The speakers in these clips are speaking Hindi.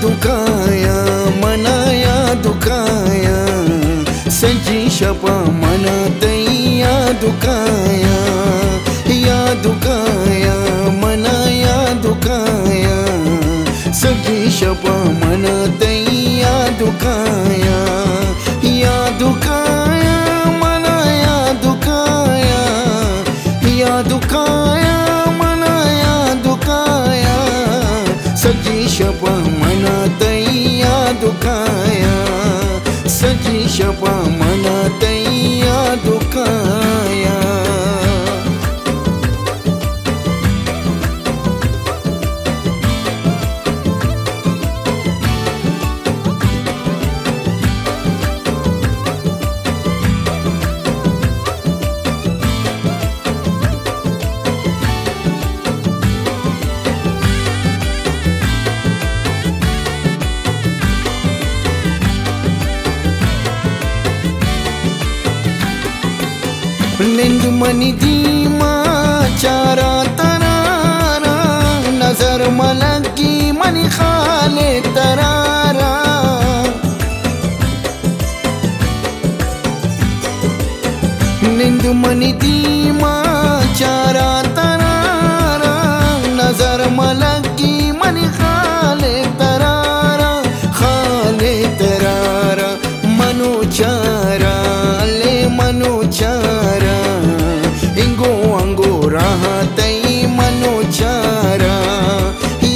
दुखाया मना या दुखाया सजी शपा मना तैया दुखाया मना या दुखाया सजी शपा मना तैया दुखाया मना या दुखाया मना या दुखाया सजी शपा मना तैया दुखाया सजी शपा मना तैया दुखाया निंद मनी दीमा चारा तरारा नजर मलकी मनी खाले तरारा निंद मनी दीमा चारा तरारा नजर मलकी मनी खाले तरारा मनो चारा ले मनो चारा इंगो अंगो रहा तई मनो चारा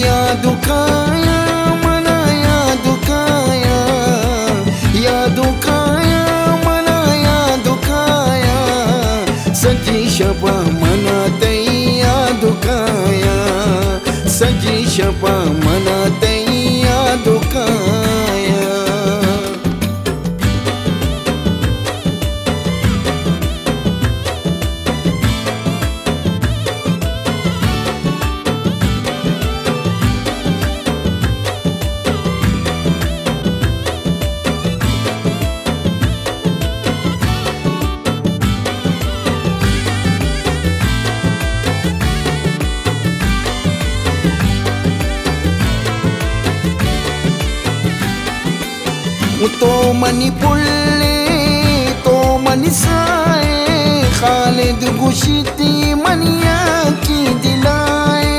या दुखाया मना या दुखाया मना या दुखाया सजी शपा मना तैया दुखाया सजी शपा मना तैया दुखाया तो मनी पुल्ले तो मनी साए खालिद गुशिती मनिया की दिलाए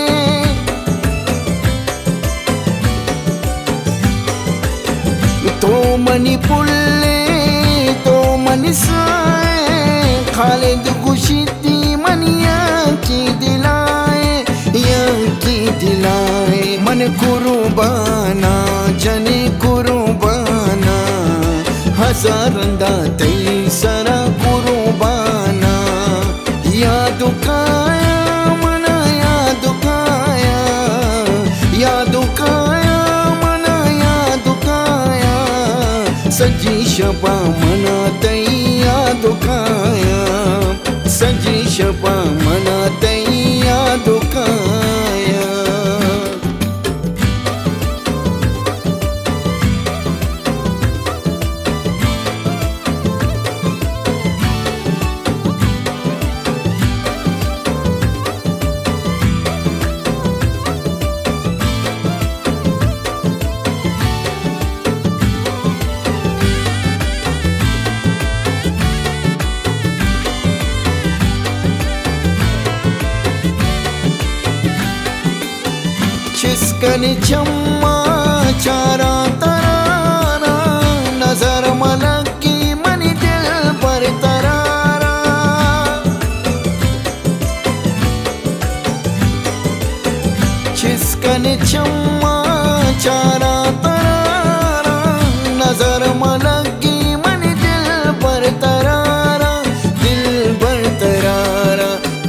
तो मनी पुल्ले तो मनी साए खालिद गुशिती मनिया की दिलाए या की दिलाए मन कुर्बाना जने कुर्बाना हजारंदा तई सरा कुर्बाना या दुखाया मना या दुखाया मना या दुखाया सजी शपा मना तैया दुखाया सजी शपा मना तैया दुखाया चिस्कनी चम्मा चारा तरारा नजर मलकी मनी दिल पर तरारा चिस्कनी चम्मा चारा तरारा नजर मलकी मनी दिल पर तरारा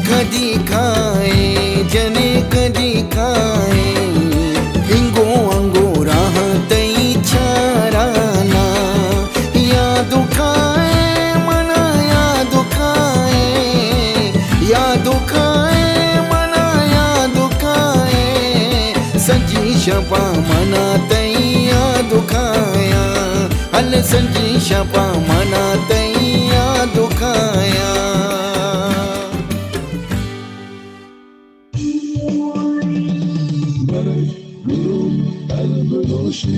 कदी खाए जने कदी खाए इंगो अंगो राह तई चाराना या दुखाए मना या दुखाए मना या दुखाए सजी शपा मना तैया दुखाया हल सजी शपा मना तैया दुखाया Al Belushi.